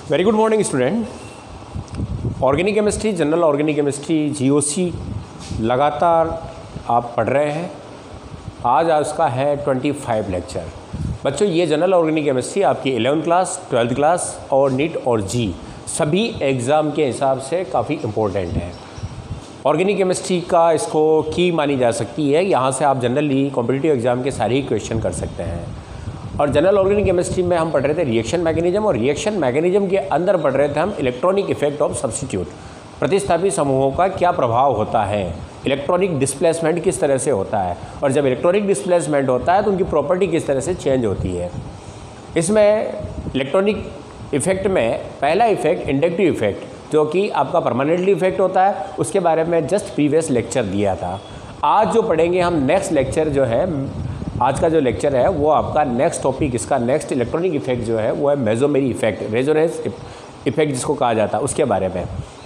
Very good morning student. Organic chemistry, general organic chemistry GOC लगातार आप पढ़ रहे हैं। आज उसका है 25 लेक्चर। बच्चों ये जनरल ऑर्गेनिक केमिस्ट्री आपकी 11th क्लास, 12th क्लास और नीट और जी सभी एग्ज़ाम के हिसाब से काफ़ी इम्पोर्टेंट है। ऑर्गेनिक केमिस्ट्री का इसको की मानी जा सकती है। यहाँ से आप जनरली कॉम्पिटिटिव एग्ज़ाम के सारे ही क्वेश्चन कर सकते हैं। और जनरल ऑर्गेनिक केमिस्ट्री में हम पढ़ रहे थे रिएक्शन मैकेनिज्म, और रिएक्शन मैकेनिज्म के अंदर पढ़ रहे थे हम इलेक्ट्रॉनिक इफेक्ट ऑफ सब्स्टिट्यूट। प्रतिस्थापी समूहों का क्या प्रभाव होता है, इलेक्ट्रॉनिक डिस्प्लेसमेंट किस तरह से होता है, और जब इलेक्ट्रॉनिक डिस्प्लेसमेंट होता है तो उनकी प्रॉपर्टी किस तरह से चेंज होती है। इसमें इलेक्ट्रॉनिक इफेक्ट में पहला इफेक्ट इंडक्टिव इफेक्ट जो कि आपका परमानेंटली इफेक्ट होता है, उसके बारे में जस्ट प्रीवियस लेक्चर दिया था। आज जो पढ़ेंगे हम नेक्स्ट लेक्चर जो है, आज का जो लेक्चर है वो आपका नेक्स्ट टॉपिक, इसका नेक्स्ट इलेक्ट्रॉनिक इफेक्ट जो है वो है मेसोमेरी इफेक्ट, रेजोनेंस इफेक्ट जिसको कहा जाता है, उसके बारे में।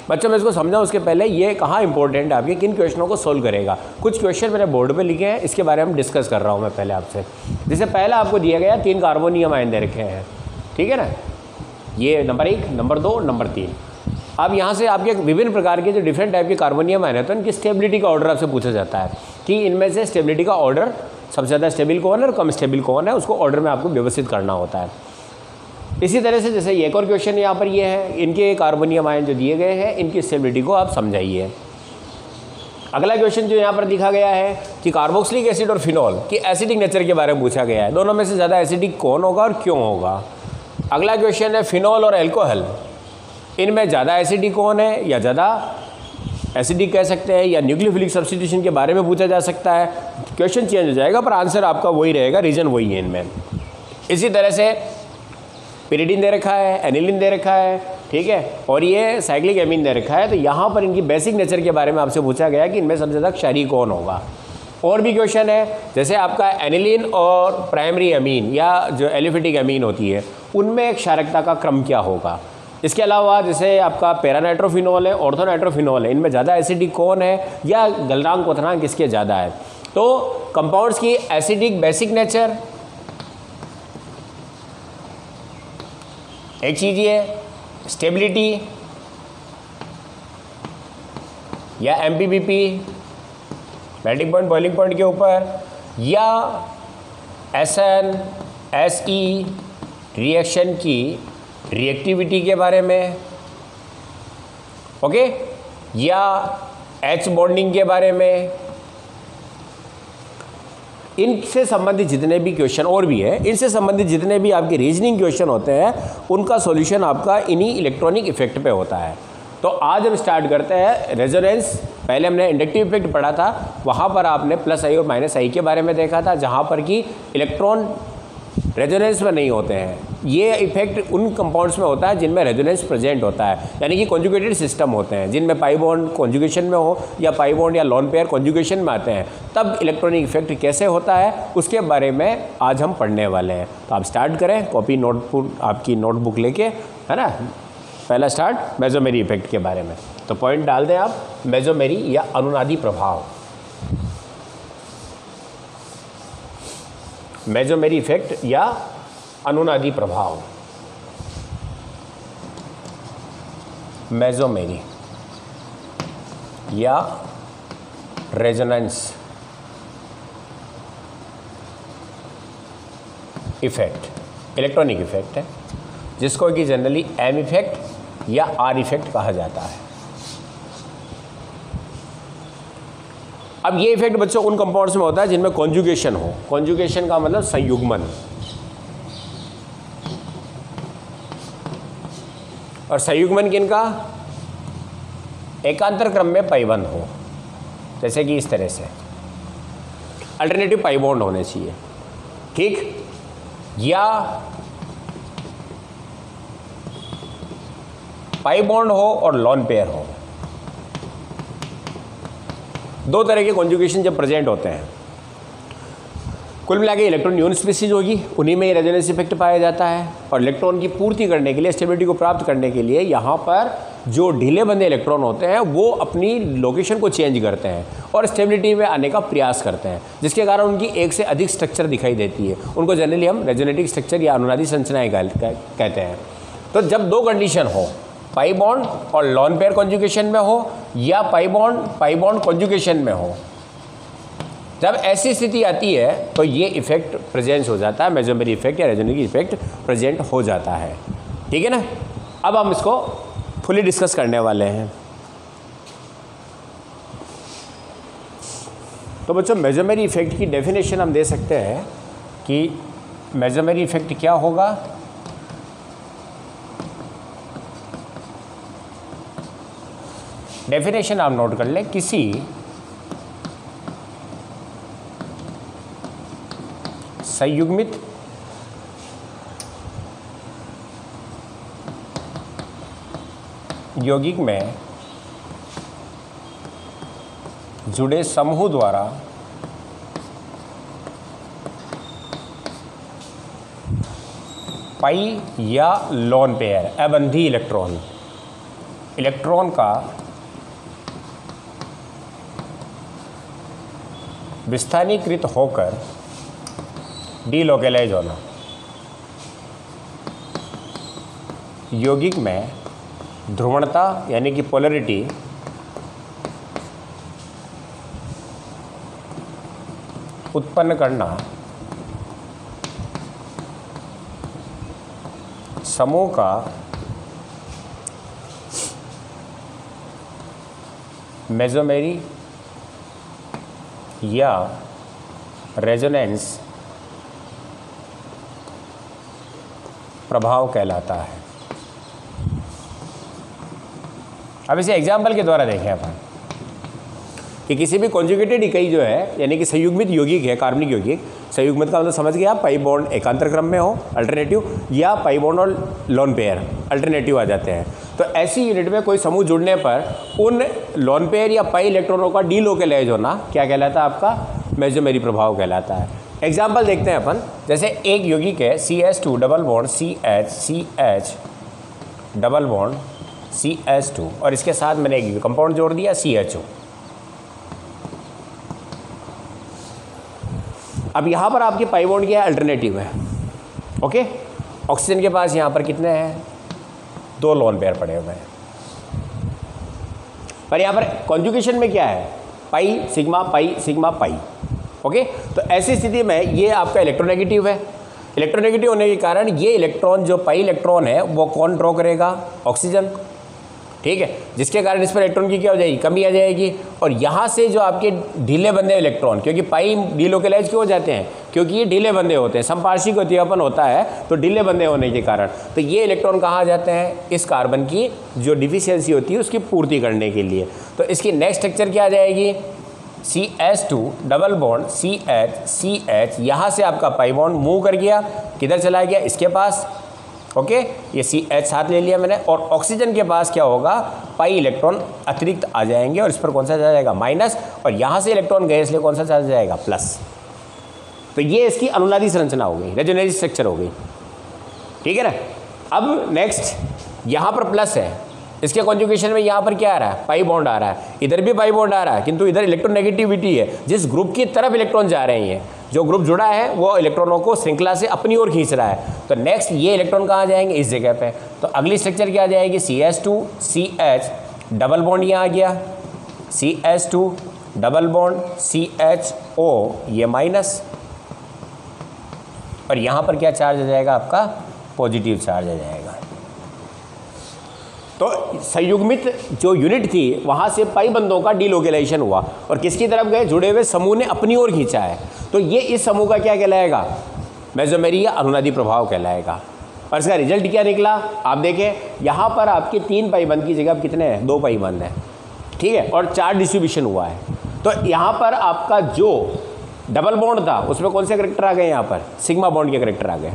बच्चों मैं इसको समझाऊं उसके पहले ये कहाँ इंपॉर्टेंट है, आपके किन क्वेश्चनों को सोल्व करेगा। कुछ क्वेश्चन मैंने बोर्ड पे लिखे हैं, इसके बारे में डिस्कस कर रहा हूँ मैं पहले आपसे। जैसे पहला आपको दिया गया 3 कार्बोनियम आयन दे रखे हैं, ठीक है ना, ये नंबर 1, नंबर 2, नंबर 3। अब यहाँ से आपके विभिन्न प्रकार के जो डिफरेंट टाइप के कार्बोनियम आयन है तो इनकी स्टेबिलिटी का ऑर्डर आपसे पूछा जाता है कि इनमें से स्टेबिलिटी का ऑर्डर सबसे ज़्यादा स्टेबल कौन है और कम स्टेबल कौन है, उसको ऑर्डर में आपको व्यवस्थित करना होता है। इसी तरह से जैसे एक और क्वेश्चन यहाँ पर ये है, इनके कार्बोनियम आयन जो दिए गए हैं इनकी स्टेबिलिटी को आप समझाइए। अगला क्वेश्चन जो यहाँ पर दिखा गया है कि कार्बोक्सिलिक एसिड और फिनॉल की एसिडिक नेचर के बारे में पूछा गया है, दोनों में से ज़्यादा एसिडिक कौन होगा और क्यों होगा। अगला क्वेश्चन है फिनॉल और एल्कोहल, इनमें ज़्यादा एसिडिक कौन है या ज़्यादा एसिडिक कह सकते हैं, या न्यूक्लियोफिलिक सब्स्टिट्यूशन के बारे में पूछा जा सकता है। क्वेश्चन चेंज हो जाएगा पर आंसर आपका वही रहेगा, रीजन वही है इनमें। इसी तरह से पिरिडीन दे रखा है, एनिलीन दे रखा है, ठीक है, और ये साइक्लिक एमीन दे रखा है, तो यहाँ पर इनकी बेसिक नेचर के बारे में आपसे पूछा गया कि इनमें सबसे ज़्यादा क्षारीय कौन होगा। और भी क्वेश्चन है जैसे आपका एनिलीन और प्राइमरी अमीन या जो एलिफेटिक अमीन होती है उनमें क्षारकता का क्रम क्या होगा। इसके अलावा जैसे आपका पैरानाइट्रोफिनॉल है, ऑर्थोनाइट्रोफिनॉल है, इनमें ज़्यादा एसिडिक कौन है या गलनांक क्वथनांक किसके ज़्यादा है। तो कंपाउंड्स की एसिडिक बेसिक नेचर एक चीज़ ये, स्टेबिलिटी या एमपीबीपी मेल्टिंग पॉइंट बॉइलिंग पॉइंट के ऊपर, या एसएन एसई रिएक्शन की रिएक्टिविटी के बारे में, ओके, या एच बॉन्डिंग के बारे में। इनसे संबंधित जितने भी क्वेश्चन और भी है, इनसे संबंधित जितने भी आपके रीजनिंग क्वेश्चन होते हैं उनका सॉल्यूशन आपका इन्हीं इलेक्ट्रॉनिक इफेक्ट पे होता है। तो आज हम स्टार्ट करते हैं रेजोनेंस। पहले हमने इंडक्टिव इफेक्ट पढ़ा था, वहाँ पर आपने प्लस आई और माइनस आई के बारे में देखा था, जहाँ पर कि इलेक्ट्रॉन रेजोनेंस में नहीं होते हैं। ये इफेक्ट उन कंपाउंड्स में होता है जिनमें रेजोनेंस प्रेजेंट होता है, यानी कि कॉन्जुगेटेड सिस्टम होते हैं, जिनमें पाई बॉन्ड कॉन्जुगेशन में हो या पाई बॉन्ड या लॉन पेयर कॉन्जुगेशन में आते हैं, तब इलेक्ट्रॉनिक इफेक्ट कैसे होता है उसके बारे में आज हम पढ़ने वाले हैं। तो आप स्टार्ट करें, कॉपी नोटबुक आपकी नोटबुक लेके, है ना। पहला स्टार्ट मेसोमेरी इफेक्ट के बारे में, तो पॉइंट डाल दें आप, मेसोमेरी या अनुनादी प्रभाव। मेसोमेरी इफेक्ट या अनुनादी प्रभाव, मेसोमेरी या रेजोनेंस इफेक्ट इलेक्ट्रॉनिक इफेक्ट है, जिसको कि जनरली एम इफेक्ट या आर इफेक्ट कहा जाता है। अब ये इफेक्ट बच्चों उन कंपाउंड्स में होता है जिनमें कॉन्जुगेशन हो। कॉन्जुगेशन का मतलब संयुग्मन, और संयुग्मन किनका, एकांतर क्रम में पाई बॉन्ड हो, जैसे कि इस तरह से अल्टरनेटिव पाई बॉन्ड होने चाहिए, ठीक, या पाई बॉन्ड हो और लॉन पेयर हो। दो तरह के कॉन्जुगेशन जब प्रेजेंट होते हैं, कुल मिला के इलेक्ट्रॉन न्यून स्पीसीज होगी, उन्हीं में रेजोनेंस इफेक्ट पाया जाता है। और इलेक्ट्रॉन की पूर्ति करने के लिए, स्टेबिलिटी को प्राप्त करने के लिए यहाँ पर जो ढीले बंधे इलेक्ट्रॉन होते हैं वो अपनी लोकेशन को चेंज करते हैं और स्टेबिलिटी में आने का प्रयास करते हैं, जिसके कारण उनकी एक से अधिक स्ट्रक्चर दिखाई देती है। उनको जनरली हम रेजोनेटिक स्ट्रक्चर या अनुनादी संरचनाएं कहते हैं। तो जब दो कंडीशन हो, पाई बॉन्ड और लॉन पेयर कॉन्जुगेशन में हो या पाई बॉन्ड कॉन्जुगेशन में हो, जब ऐसी स्थिति आती है तो ये इफेक्ट प्रेजेंट हो जाता है, मेसोमेरी इफेक्ट या रेजोनेटिव इफेक्ट प्रेजेंट हो जाता है। ठीक है ना। अब हम इसको फुली डिस्कस करने वाले हैं। तो बच्चों, मेसोमेरी इफेक्ट की डेफिनेशन हम दे सकते हैं कि मेसोमेरी इफेक्ट क्या होगा। डेफिनेशन आप नोट कर लें, किसी संयुग्मित यौगिक में जुड़े समूह द्वारा पाई या लोन पेयर अबंधी इलेक्ट्रॉन का विस्थानीकृत होकर डीलोकेलाइज होना, यौगिक में ध्रुवणता यानी कि पोलरिटी उत्पन्न करना, समूह का मेसोमेरी या रेजोनेंस प्रभाव कहलाता है। अब इसे एग्जाम्पल के द्वारा देखें अपन कि किसी भी कॉन्जुगेटेड इकाई जो है यानी कि संयुग्मित यौगिक है, कार्बनिक यौगिक, संयुग्मित का मतलब समझ गया, पाई बॉन्ड एकांतर क्रम में हो अल्टरनेटिव, या पाई बॉन्ड और लोन पेयर अल्टरनेटिव आ जाते हैं। तो ऐसी यूनिट में कोई समूह जुड़ने पर उन लोन पेयर या पाई इलेक्ट्रॉनों का डीलोकेलाइज होना क्या कहलाता है? आपका मेसोमेरी प्रभाव कहलाता है। एग्जाम्पल देखते हैं अपन, जैसे एक यौगिक है CH2 double bond CH double bond CH2 और इसके साथ मैंने एक कंपाउंड जोड़ दिया CHO। अब यहाँ पर आपके पाई बॉन्ड क्या है? अल्टरनेटिव है। ओके, ऑक्सीजन के पास यहाँ पर कितने हैं? 2 लोन पेयर पड़े हुए हैं। पर यहाँ पर कॉन्जुगेशन में क्या है? Pi sigma pi. ओके, तो ऐसी स्थिति में ये आपका इलेक्ट्रोनेगेटिव है। इलेक्ट्रोनेगेटिव होने के कारण ये इलेक्ट्रॉन, जो पाई इलेक्ट्रॉन है, वो कौन ड्रॉ करेगा? ऑक्सीजन। ठीक है, जिसके कारण इस पर इलेक्ट्रॉन की क्या हो जाएगी? कमी आ जाएगी। और यहाँ से जो आपके ढीले बंधे इलेक्ट्रॉन, क्योंकि पाई डीलोकेलाइज क्यों हो जाते हैं? क्योंकि ये ढीले बंधे होते हैं, समपार्श्विक गतियापन होता है, तो ढीले बंधे होने के कारण तो ये इलेक्ट्रॉन कहाँ आ जाते हैं? इस कार्बन की जो डिफिशियंसी होती है उसकी पूर्ति करने के लिए। तो इसकी नेक्स्ट स्ट्रक्चर क्या आ जाएगी? CH2 डबल बॉन्ड CH यहाँ से आपका पाई बॉन्ड मूव कर गया, किधर चला गया? इसके पास। ओके, ये CH साथ ले लिया मैंने। और ऑक्सीजन के पास क्या होगा? पाई इलेक्ट्रॉन अतिरिक्त आ जाएंगे और इस पर कौन सा चला जाएगा? माइनस। और यहाँ से इलेक्ट्रॉन गए इसलिए कौन सा चला जाएगा? प्लस। तो ये इसकी अनुनादी संरचना हो गई, रेजोनेटिव स्ट्रक्चर हो गई। ठीक है ना। अब नेक्स्ट, यहाँ पर प्लस है, इसके कॉन्जुगेशन में यहाँ पर क्या आ रहा है? पाई बॉन्ड आ रहा है, इधर भी पाई बॉन्ड आ रहा है, किंतु इधर इलेक्ट्रोनेगेटिविटी है। जिस ग्रुप की तरफ इलेक्ट्रॉन जा रहे हैं, जो ग्रुप जुड़ा है वो इलेक्ट्रॉनों को श्रृंखला से अपनी ओर खींच रहा है। तो नेक्स्ट ये इलेक्ट्रॉन कहाँ जाएंगे? इस जगह पे। तो अगली स्ट्रक्चर क्या आ जाएगी? CH2 CH डबल बॉन्ड यहाँ आ गया, CH2 डबल बॉन्ड CHO, ये माइनस। और यहाँ पर क्या चार्ज आ जाएगा? आपका पॉजिटिव चार्ज आ जाएगा। तो संयुग्मित जो यूनिट थी वहाँ से पाई बंधों का डीलोकेलाइजेशन हुआ और किसकी तरफ गए? जुड़े हुए समूह ने अपनी ओर खींचा है। तो ये इस समूह का क्या कहलाएगा? मेसोमेरी या अनुनादी प्रभाव कहलाएगा। और इसका रिजल्ट क्या निकला? आप देखें, यहाँ पर आपके 3 पाई बंध की जगह कितने हैं? 2 पाई बंध हैं। ठीक है, और 4 डिस्ट्रीब्यूशन हुआ है। तो यहाँ पर आपका जो डबल बॉन्ड था उसमें कौन से करेक्टर आ गए? यहाँ पर सिग्मा बॉन्ड के करेक्टर आ गए,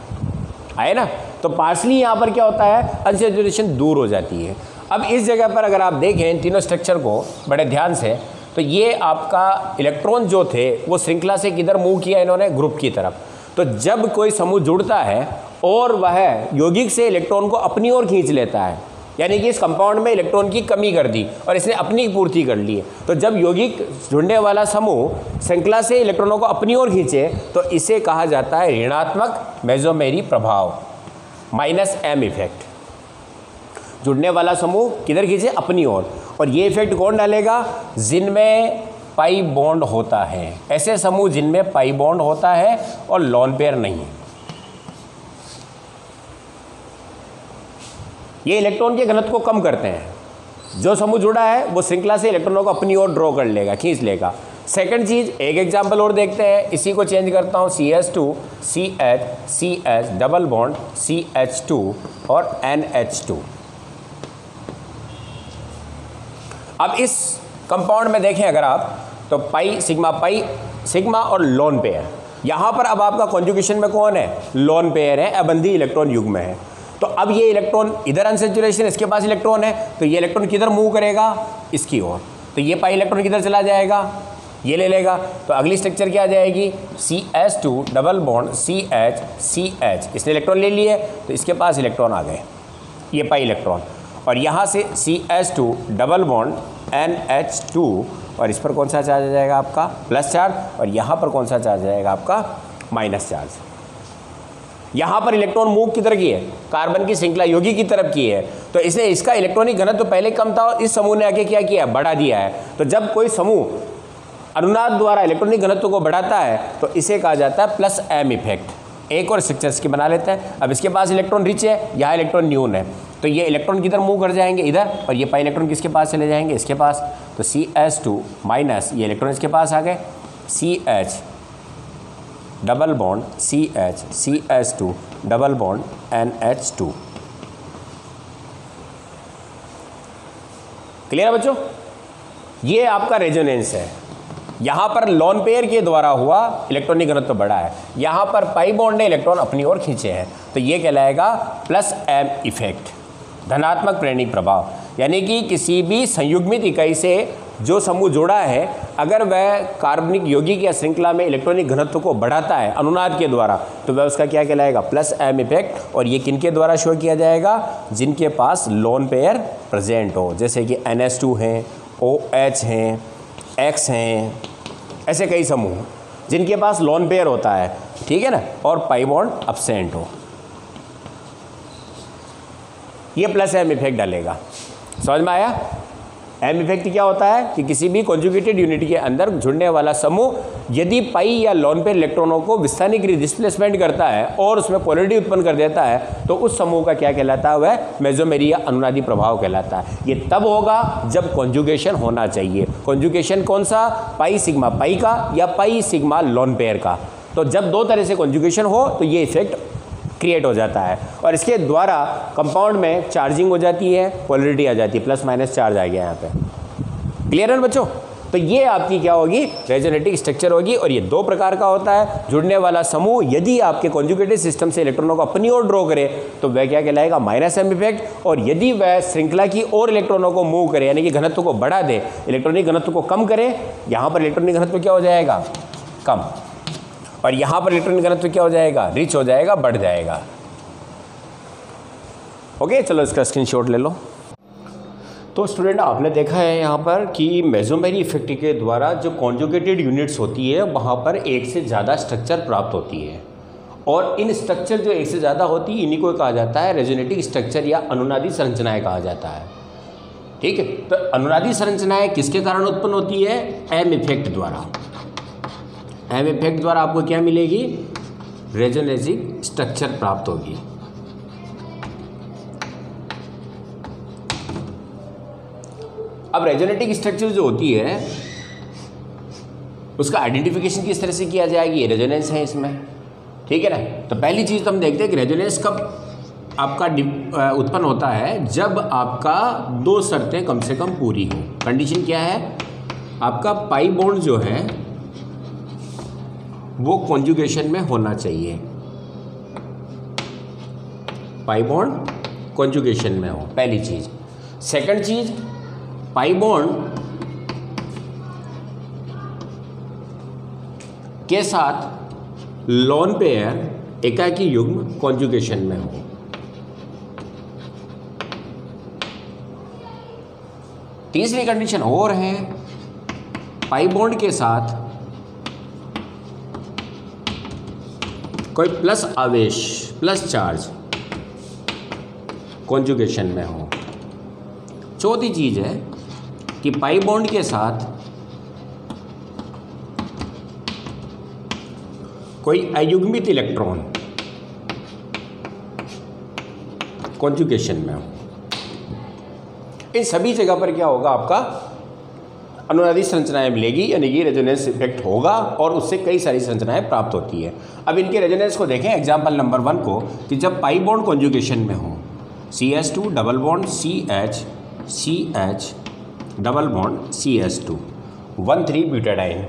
आए ना। तो पार्शली यहाँ पर क्या होता है? अनसैचुरेशन दूर हो जाती है। अब इस जगह पर अगर आप देखें इन तीनों स्ट्रक्चर को बड़े ध्यान से, तो ये आपका इलेक्ट्रॉन जो थे वो श्रृंखला से किधर मूव किया इन्होंने? ग्रुप की तरफ। तो जब कोई समूह जुड़ता है और वह यौगिक से इलेक्ट्रॉन को अपनी ओर खींच लेता है, यानी कि इस कंपाउंड में इलेक्ट्रॉन की कमी कर दी और इसने अपनी पूर्ति कर ली, तो जब यौगिक जुड़ने वाला समूह श्रृंखला से इलेक्ट्रॉनों को अपनी ओर खींचे तो इसे कहा जाता है ऋणात्मक मेसोमेरी प्रभाव, -M इफेक्ट। जुड़ने वाला समूह किधर खींचे, अपनी ओर। और ये इफेक्ट कौन डालेगा, जिनमें पाई बॉन्ड होता है, ऐसे समूह जिनमें पाई बॉन्ड होता है और लोन पेयर नहीं। ये इलेक्ट्रॉन के घनत्व को कम करते हैं। जो समूह जुड़ा है वो श्रृंखला से इलेक्ट्रॉनों को अपनी ओर ड्रॉ कर लेगा, खींच लेगा। सेकंड चीज, एक एग्जांपल और देखते हैं, इसी को चेंज करता हूं, CH2 CH CH double bond CH2 और NH2। अब इस कंपाउंड में देखें अगर आप तो पाई सिग्मा और लोन पेयर। यहां पर अब आपका कॉन्जुगेशन में कौन है, लोन पेयर है, अबंधी इलेक्ट्रॉन युग्म है। तो अब ये इलेक्ट्रॉन इधर अनसैचुरेशन, इसके पास इलेक्ट्रॉन है, तो ये इलेक्ट्रॉन किधर मूव करेगा, इसकी ओर। तो ये पाई इलेक्ट्रॉन किधर चला जाएगा, ये ले लेगा। तो अगली स्ट्रक्चर क्या आ जाएगी, CH2 double bond CH CH, इसने इलेक्ट्रॉन ले लिए तो इसके पास इलेक्ट्रॉन आ गए, ये पाई इलेक्ट्रॉन। और यहाँ से CH2 डबल बॉन्ड NH2, और इस पर कौन सा चार्ज आ जाएगा आपका, प्लस चार्ज, और यहाँ पर कौन सा चार्ज आएगा आपका, माइनस चार्ज। यहाँ पर इलेक्ट्रॉन मूव किधर की है, कार्बन की श्रृंखला योगी की तरफ की है। तो इसने इसका इलेक्ट्रॉनिक घनत्व तो पहले कम था, इस समूह ने आके क्या किया, बढ़ा दिया है। तो जब कोई समूह अनुनाद द्वारा इलेक्ट्रॉनिक घनत्व को बढ़ाता है तो इसे कहा जाता है प्लस एम इफेक्ट। एक और स्ट्रक्चर्स की बना लेते हैं। अब इसके पास इलेक्ट्रॉन रिच है, यहाँ इलेक्ट्रॉन न्यून है, तो ये इलेक्ट्रॉन किधर मूव कर जाएंगे, इधर, और ये पाई इलेक्ट्रॉन किसके पास चले जाएंगे, इसके पास। तो CH2 माइनस, ये इलेक्ट्रॉन इसके पास आ गए, CH double bond CH CH2 double bond NH2। Clear है बच्चों, ये आपका रेजोनेंस है। यहां पर लोन पेयर के द्वारा हुआ इलेक्ट्रॉनिक घनत्व तो बढ़ा है, यहां पर पाई बॉन्ड ने इलेक्ट्रॉन अपनी ओर खींचे हैं, तो ये कहलाएगा प्लस एम इफेक्ट, धनात्मक प्रेरणिक प्रभाव। यानी कि किसी भी संयुग्मित इकाई से जो समूह जोड़ा है, अगर वह कार्बनिक यौगिक या श्रृंखला में इलेक्ट्रॉनिक घनत्व को बढ़ाता है अनुनाद के द्वारा, तो वह उसका क्या कहलाएगा, प्लस एम इफेक्ट। और ये किनके द्वारा शो किया जाएगा, जिनके पास लोन पेयर प्रेजेंट हो, जैसे कि NH2 हैं, OH हैं, X हैं, ऐसे कई समूह जिनके पास लोन पेयर होता है, ठीक है ना, और पाई बॉन्ड अब्सेंट हो, ये प्लस एम इफेक्ट डालेगा। समझ में आया। एम इफेक्ट क्या होता है कि किसी भी कॉन्जुगेटेड यूनिट के अंदर जुड़ने वाला समूह यदि पाई या लोन पेयर इलेक्ट्रॉनों को विस्थानिक डिस्प्लेसमेंट करता है और उसमें पोलैरिटी उत्पन्न कर देता है, तो उस समूह का क्या कहलाता है, वह मेसोमेरी या अनुनादी प्रभाव कहलाता है। ये तब होगा जब कॉन्जुगेशन होना चाहिए। कॉन्जुगेशन कौन सा, पाई सिग्मा पाई का या पाई सिग्मा लोन पेयर का। तो जब दो तरह से कॉन्जुगेशन हो तो ये इफेक्ट क्रिएट हो जाता है, और इसके द्वारा कंपाउंड में चार्जिंग हो जाती है, पोलैरिटी आ जाती है, प्लस माइनस चार्ज आ गया यहाँ पे। क्लियर है बच्चों। तो ये आपकी क्या होगी, रेजोनेटिक स्ट्रक्चर होगी। और ये दो प्रकार का होता है। जुड़ने वाला समूह यदि आपके कॉन्जुगेटेड सिस्टम से इलेक्ट्रॉनों को अपनी ओर ड्रॉ करे तो वह क्या कहलाएगा, माइनस एम इफेक्ट। और यदि वह श्रृंखला की ओर इलेक्ट्रॉनों को मूव करे, यानी कि घनत्व को बढ़ा दे, इलेक्ट्रॉनिक घनत्व को कम करे, यहाँ पर इलेक्ट्रॉनिक घनत्व क्या हो जाएगा, कम, और यहाँ पर इलेक्ट्रॉनिक घनत्व क्या हो जाएगा, रिच हो जाएगा, बढ़ जाएगा। ओके, चलो इसका स्क्रीनशॉट ले लो। तो स्टूडेंट आपने देखा है यहाँ पर कि मेसोमेरी इफेक्ट के द्वारा जो कॉन्जुगेटेड यूनिट्स होती है वहाँ पर एक से ज़्यादा स्ट्रक्चर प्राप्त होती है, और इन स्ट्रक्चर जो एक से ज़्यादा होती है इन्हीं को कहा जाता है रेजोनेटिक स्ट्रक्चर या अनुनादी संरचनाएं कहा जाता है। ठीक है, तो अनुनादी संरचनाएं किसके कारण उत्पन्न होती है, एम इफेक्ट द्वारा। एम इफेक्ट द्वारा आपको क्या मिलेगी, रेजोनेटिक स्ट्रक्चर प्राप्त होगी। अब रेजोनेटिक स्ट्रक्चर जो होती है उसका आइडेंटिफिकेशन किस तरह से किया जाएगी, ये रेजोनेंस है इसमें, ठीक है ना। तो पहली चीज़ तो हम देखते हैं कि रेजोनेंस कब आपका उत्पन्न होता है, जब आपका दो शर्तें कम से कम पूरी हो। कंडीशन क्या है, आपका पाई बॉन्ड जो है वो कॉन्जुगेशन में होना चाहिए, पाई बॉन्ड कॉन्जुगेशन में हो, पहली चीज़। सेकंड चीज़, पाई बॉन्ड के साथ लोन पेयर एकाकी युग्म कॉन्जुगेशन में हो। तीसरी कंडीशन और है, पाई बॉन्ड के साथ कोई प्लस आवेश, प्लस चार्ज कॉन्जुगेशन में हो। चौथी चीज है कि पाई बॉन्ड के साथ कोई अयुग्मित इलेक्ट्रॉन कॉन्जुगेशन में हो। इन सभी जगह पर क्या होगा, आपका अनुनादी संरचनाएं मिलेगी, यानी कि रेजोनेंस इफेक्ट होगा और उससे कई सारी संरचनाएं प्राप्त होती है। अब इनके रेजोनेंस को देखें, एग्जांपल नंबर 1 को, कि जब पाई बॉन्ड कॉन्जुगेशन में हो, CH2 double bond CH CH double bond CH2 1,3 butadiene.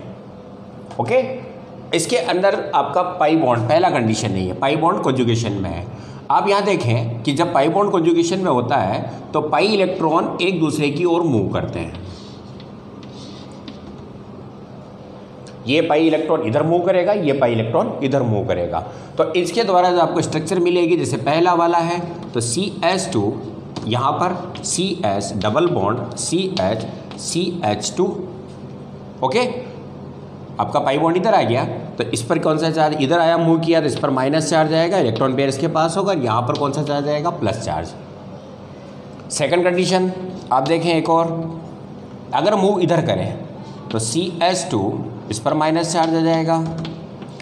Okay, इसके अंदर आपका पाई बॉन्ड पहला कंडीशन नहीं है, पाई बॉन्ड कॉन्जुगेशन में है। आप यहाँ देखें कि जब पाई बॉन्ड कॉन्जुगेशन में होता है तो पाई इलेक्ट्रॉन एक दूसरे की ओर मूव करते हैं। ये पाई इलेक्ट्रॉन इधर मूव करेगा, ये पाई इलेक्ट्रॉन इधर मूव करेगा। तो इसके द्वारा जो आपको स्ट्रक्चर मिलेगी, जैसे पहला वाला है तो CH2, यहाँ पर CH double bond CH CH2। Okay, आपका पाई बॉन्ड इधर आ गया तो इस पर कौन सा चार्ज इधर आया, मूव किया तो इस पर माइनस चार्ज आएगा, इलेक्ट्रॉन पेयर इसके पास होगा, यहाँ पर कौन सा चार्ज आएगा, प्लस चार्ज। सेकंड कंडीशन आप देखें एक और, अगर मूव इधर करें तो CH2 इस पर माइनस चार्ज आ जाएगा,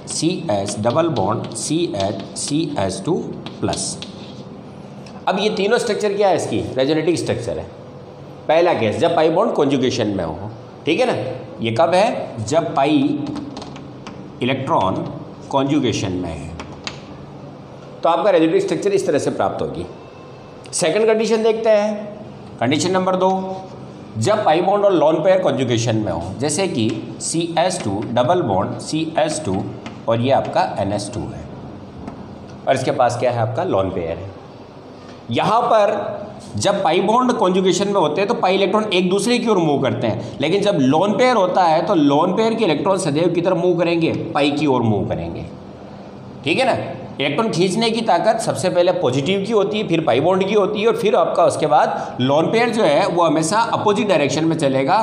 CH double bond CH CH2 plus. अब ये तीनों स्ट्रक्चर क्या है, इसकी रेजोनेटिक स्ट्रक्चर है। पहला केस जब पाई बॉन्ड कॉन्जुगेशन में हो, ठीक है ना, ये कब है, जब पाई इलेक्ट्रॉन कॉन्जुगेशन में है, तो आपका रेजोनेटिक स्ट्रक्चर इस तरह से प्राप्त होगी। सेकंड कंडीशन देखते हैं, कंडीशन नंबर 2, जब पाई बॉन्ड और लॉन पेयर कॉन्जुगेशन में हो, जैसे कि CH2 डबल बॉन्ड CH2 और ये आपका NH2 है और इसके पास क्या है, आपका लॉन पेयर है। यहाँ पर जब पाई बॉन्ड कॉन्जुगेशन में होते हैं तो पाई इलेक्ट्रॉन एक दूसरे की ओर मूव करते हैं, लेकिन जब लॉन पेयर होता है तो लॉन पेयर के इलेक्ट्रॉन सदैव की तरफ मूव करेंगे, पाई की ओर मूव करेंगे। ठीक है ना, इलेक्ट्रॉन खींचने की ताकत सबसे पहले पॉजिटिव की होती है, फिर पाई बॉन्ड की होती है और फिर आपका उसके बाद लॉन पेयर जो है वो हमेशा अपोजिट डायरेक्शन में चलेगा,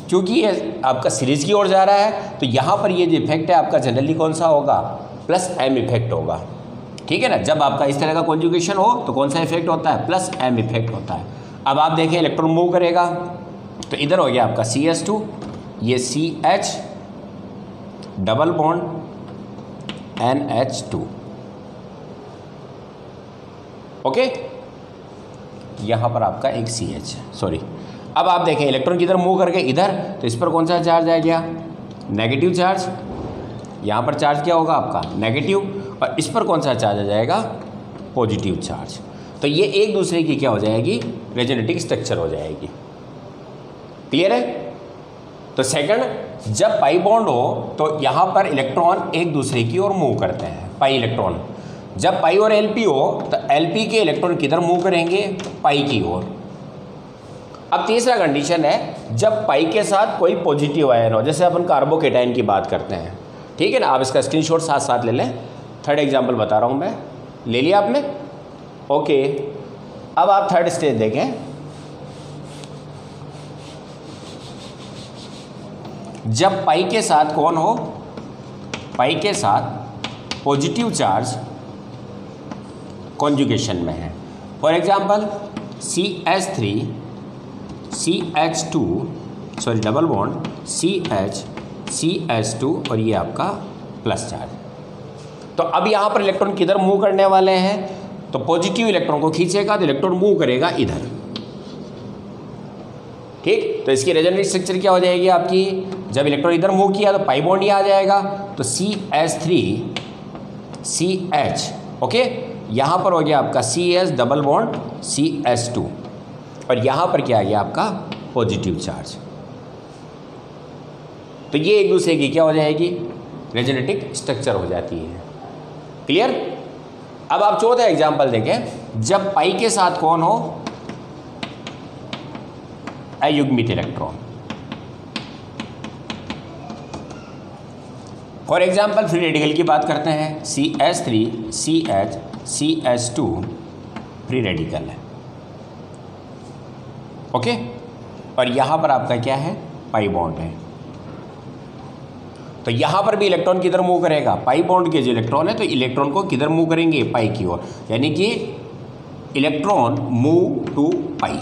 क्योंकि ये आपका सीरीज की ओर जा रहा है। तो यहाँ पर ये जो इफेक्ट है आपका जनरली कौन सा होगा, प्लस M इफेक्ट होगा। ठीक है ना, जब आपका इस तरह का कॉन्जुगेशन हो तो कौन सा इफेक्ट होता है, प्लस M इफेक्ट होता है। अब आप देखें इलेक्ट्रॉन मूव करेगा तो इधर हो गया आपका CH2, ये CH double bond NH2। Okay, यहां पर आपका एक CH, सॉरी। अब आप देखें इलेक्ट्रॉन किधर मूव करके इधर, तो इस पर कौन सा चार्ज आ गया, नेगेटिव चार्ज। यहां पर चार्ज क्या होगा आपका, नेगेटिव, और इस पर कौन सा चार्ज आ जाएगा, पॉजिटिव चार्ज। तो ये एक दूसरे की क्या हो जाएगी, रेजोनेटिक स्ट्रक्चर हो जाएगी। क्लियर है। तो सेकंड, जब पाई बॉन्ड हो तो यहां पर इलेक्ट्रॉन एक दूसरे की ओर मूव करते हैं, पाई इलेक्ट्रॉन। जब पाई और LP हो तो LP के इलेक्ट्रॉन किधर मूव करेंगे, पाई की ओर। अब तीसरा कंडीशन है, जब पाई के साथ कोई पॉजिटिव आयन हो, जैसे अपन कार्बोकेटाइन की बात करते हैं। ठीक है ना, आप इसका स्क्रीनशॉट साथ साथ ले लें। थर्ड एग्जांपल बता रहा हूं मैं, ले लिया आपने। ओके, अब आप थर्ड स्टेज देखें। जब पाई के साथ कौन हो, पाई के साथ पॉजिटिव चार्ज कॉन्जुगेशन में है। For example CH3 CH2 sorry double bond CH CH2 और ये आपका प्लस चार्ज। तो अब यहाँ पर इलेक्ट्रॉन किधर मूव करने वाले हैं, तो पॉजिटिव इलेक्ट्रॉन को खींचेगा तो इलेक्ट्रॉन मूव करेगा इधर। ठीक, तो इसकी रेजोनेटिक स्ट्रक्चर क्या हो जाएगी आपकी, जब इलेक्ट्रॉन इधर मूव किया तो पाई बॉन्ड यहाँ आ जाएगा, तो CH3 CH। ओके, यहाँ पर हो गया आपका CH डबल बॉन्ड CH2 और यहाँ पर क्या आ गया आपका पॉजिटिव चार्ज। तो ये एक दूसरे की क्या हो जाएगी, रेजोनेटिक स्ट्रक्चर हो जाती है। क्लियर। अब आप चौथा एग्जांपल देखें, जब पाई के साथ कौन हो, अयुग्मित electron. For example free radical की बात करते हैं, CH3 CH CH2 free radical है। ओके, और यहां पर आपका क्या है, पाई बॉन्ड है। तो यहां पर भी इलेक्ट्रॉन किधर मूव करेगा, पाई बॉन्ड के जो इलेक्ट्रॉन है तो इलेक्ट्रॉन को किधर मूव करेंगे, पाई की ओर, यानी कि इलेक्ट्रॉन मूव टू पाई।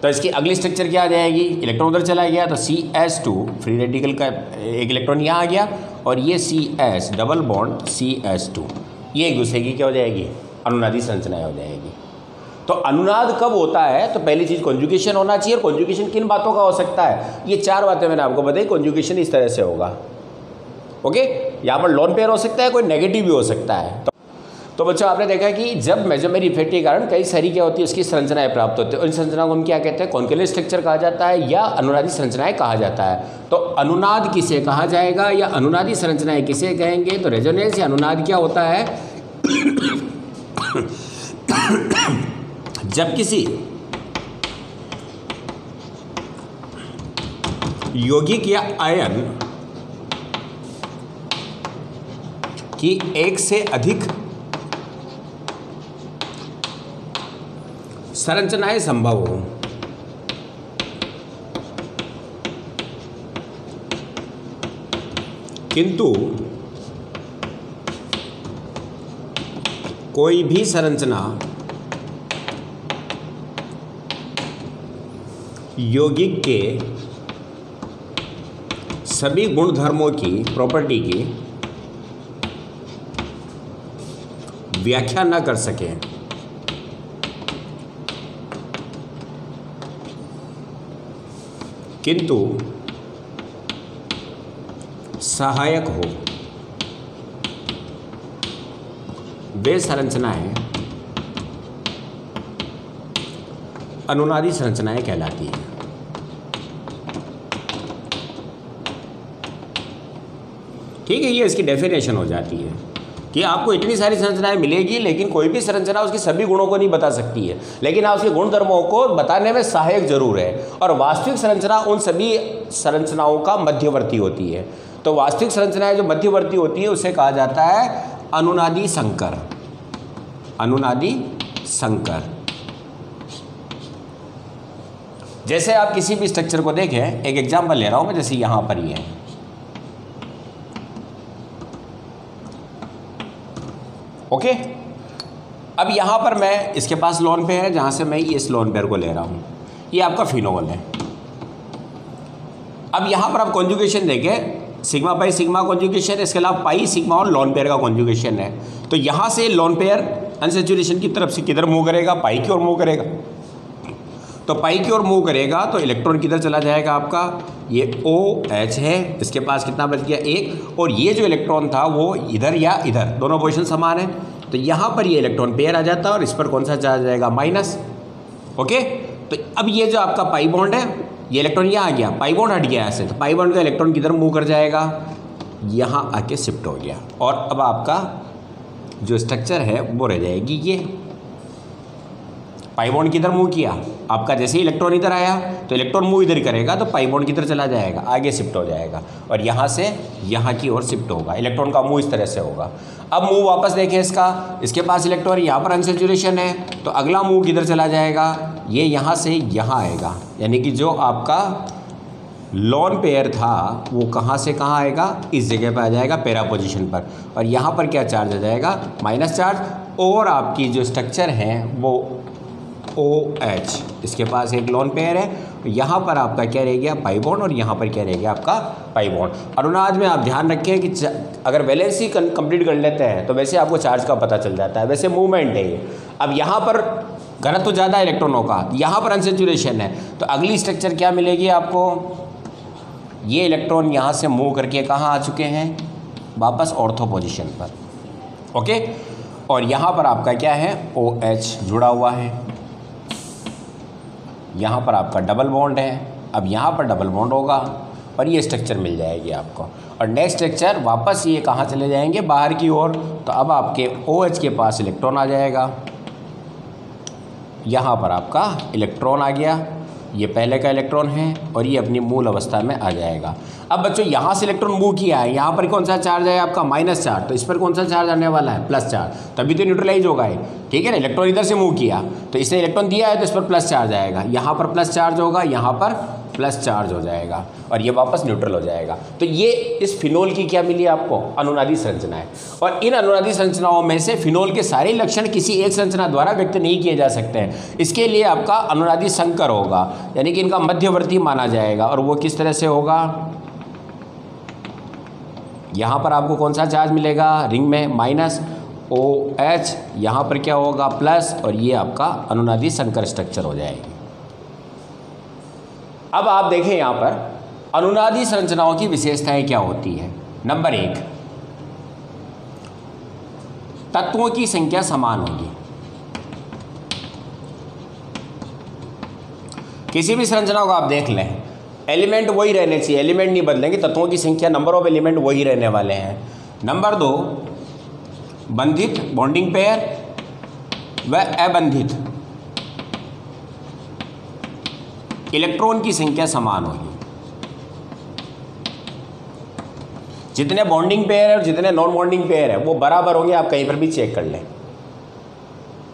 तो इसकी अगली स्ट्रक्चर क्या आ जाएगी, इलेक्ट्रॉन उधर चला गया तो CS2 फ्री रेडिकल का एक इलेक्ट्रॉन यहाँ आ गया और ये CS डबल बॉन्ड CS2, ये एक दूसरे की क्या हो जाएगी, अनुनादी संरचनाएं हो जाएगी। तो अनुनाद कब होता है, तो पहली चीज़ कॉन्जुगेशन होना चाहिए। और कॉन्जुगेशन किन बातों का हो सकता है, ये 4 बातें मैंने आपको बताई। कॉन्जुगेशन इस तरह से होगा, ओके। यहाँ पर लोन पेयर हो सकता है, कोई नेगेटिव भी हो सकता है। तो बच्चों आपने देखा कि जब मेसोमेरी इफेक्ट के कारण कई सारी क्या होती है, उसकी संरचनाएं प्राप्त होती है। उन संरचनाओं को हम क्या कहते हैं, कॉन्केवल स्ट्रक्चर कहा जाता है या अनुनादी संरचनाएं कहा जाता है। तो अनुनाद किसे कहा जाएगा या अनुनादी संरचनाएं किसे कहेंगे, तो रेजोनेंस या अनुनाद क्या होता है जब किसी यौगिक या आयन की एक से अधिक संरचनाएं संभव हो, किंतु कोई भी संरचना यौगिक के सभी गुणधर्मों की प्रॉपर्टी की व्याख्या न कर सके, किंतु सहायक हो, वे संरचनाएं अनुनादी संरचनाएं कहलाती हैं। ठीक है, ये इसकी डेफिनेशन हो जाती है कि आपको इतनी सारी संरचनाएं मिलेगी, लेकिन कोई भी संरचना उसके सभी गुणों को नहीं बता सकती है, लेकिन आप उसके गुणधर्मों को बताने में सहायक जरूर है। और वास्तविक संरचना उन सभी संरचनाओं का मध्यवर्ती होती है। तो वास्तविक संरचनाएं जो मध्यवर्ती होती है उसे कहा जाता है अनुनादी संकर। अनुनादी संकर। जैसे आप किसी भी स्ट्रक्चर को देखें, एक एग्जाम्पल ले रहा हूं मैं, जैसे यहां पर ही है, ओके। अब यहाँ पर मैं इसके पास लोन पेयर है, जहाँ से मैं इस लोन पेयर को ले रहा हूँ, ये आपका फिनोल है। अब यहाँ पर आप कॉन्जुगेशन देखें, सिग्मा बाई सिग्मा कॉन्जुगेशन है, इसके अलावा पाई सिग्मा और लोन पेयर का कॉन्जुगेशन है। तो यहाँ से लोन पेयर अनसैचुरेशन की तरफ से किधर मूव करेगा, पाई की ओर मूव करेगा। तो पाई की ओर मूव करेगा तो इलेक्ट्रॉन किधर चला जाएगा आपका, ये OH है, इसके पास कितना बच गया, 1। और ये जो इलेक्ट्रॉन था वो इधर या इधर, दोनों पोजीशन समान है। तो यहाँ पर ये इलेक्ट्रॉन पेयर आ जाता है और इस पर कौन सा चार्ज आएगा, माइनस, ओके। तो अब ये जो आपका पाई बॉन्ड है, ये इलेक्ट्रॉन यहाँ आ गया, पाई बॉन्ड हट गया ऐसे, तो पाई बॉन्ड का इलेक्ट्रॉन किधर मूव कर जाएगा, यहाँ आके शिफ्ट हो गया। और अब आपका जो स्ट्रक्चर है वो रह जाएगी ये। पाई बॉन्ड किधर मूव किया आपका, जैसे ही इलेक्ट्रॉन इधर आया तो इलेक्ट्रॉन मूव इधर करेगा तो पाई बॉन्ड किधर चला जाएगा, आगे शिफ्ट हो जाएगा और यहाँ से यहाँ की ओर शिफ्ट होगा। इलेक्ट्रॉन का मूव इस तरह से होगा। अब मूव वापस देखें इसका, इसके पास इलेक्ट्रॉन यहाँ पर अनसैचुरेशन है, तो अगला मूव किधर चला जाएगा, ये यहाँ से यहाँ आएगा। यानी कि जो आपका लोन पेयर था वो कहाँ से कहाँ आएगा, इस जगह पर आ जाएगा, पैरा पोजीशन पर। और यहाँ पर क्या चार्ज आ जाएगा, माइनस चार्ज। और आपकी जो स्ट्रक्चर है वो OH, इसके पास एक लोन पेयर है, यहाँ पर आपका क्या रह गया, पाई बॉन्ड, और यहाँ पर क्या रह गया आपका पाई बॉन्ड। अनुनाद में आप ध्यान रखें कि अगर वैलेंसी कंप्लीट कर लेते हैं तो वैसे आपको चार्ज का पता चल जाता है, वैसे मूवमेंट है ये। अब यहाँ पर घनत्व तो ज़्यादा इलेक्ट्रॉनों का, यहाँ पर अनसैचुरेशन है, तो अगली स्ट्रक्चर क्या मिलेगी आपको, ये इलेक्ट्रॉन यहाँ से मूव करके कहाँ आ चुके हैं, वापस ऑर्थो पोजिशन पर, ओके। और यहाँ पर आपका क्या है, OH जुड़ा हुआ है, यहाँ पर आपका डबल बॉन्ड है। अब यहाँ पर डबल बॉन्ड होगा और ये स्ट्रक्चर मिल जाएगी आपको। और नेक्स्ट स्ट्रक्चर वापस ये कहाँ चले जाएंगे, बाहर की ओर। तो अब आपके OH के पास इलेक्ट्रॉन आ जाएगा, यहाँ पर आपका इलेक्ट्रॉन आ गया, ये पहले का इलेक्ट्रॉन है और ये अपनी मूल अवस्था में आ जाएगा। अब बच्चों यहाँ से इलेक्ट्रॉन मूव किया है, यहाँ पर कौन सा चार्ज है आपका, माइनस चार्ज, तो इस पर कौन सा चार्ज आने वाला है, प्लस चार्ज, तभी तो न्यूट्रलाइज होगा ये, ठीक है ना। इलेक्ट्रॉन इधर से मूव किया तो इसने इलेक्ट्रॉन दिया है तो इस पर प्लस चार्ज आएगा, यहाँ पर प्लस चार्ज होगा, यहाँ पर प्लस चार्ज हो जाएगा और ये वापस न्यूट्रल हो जाएगा। तो ये इस फिनोल की क्या मिली आपको, अनुनादी संरचना है। और इन अनुनादी संरचनाओं में से फिनोल के सारे लक्षण किसी एक संरचना द्वारा व्यक्त नहीं किए जा सकते हैं। इसके लिए आपका अनुनादी संकर होगा, यानी कि इनका मध्यवर्ती माना जाएगा। और वो किस तरह से होगा, यहाँ पर आपको कौन सा चार्ज मिलेगा, रिंग में माइनस OH, यहाँ पर क्या होगा प्लस, और ये आपका अनुनादी संकर स्ट्रक्चर हो जाएगी। अब आप देखें यहाँ पर अनुनादी संरचनाओं की विशेषताएं क्या होती है। नंबर 1, तत्वों की संख्या समान होगी। किसी भी संरचना को आप देख लें, एलिमेंट वही रहने चाहिए, एलिमेंट नहीं बदलेंगे, तत्वों की संख्या, नंबर ऑफ एलिमेंट वही रहने वाले हैं। नंबर 2, बंधित बॉन्डिंग पेयर व अबंधित इलेक्ट्रॉन की संख्या समान होगी। जितने बॉन्डिंग पेयर है और जितने नॉन बॉन्डिंग पेयर है वो बराबर होंगे, आप कहीं पर भी चेक कर लें।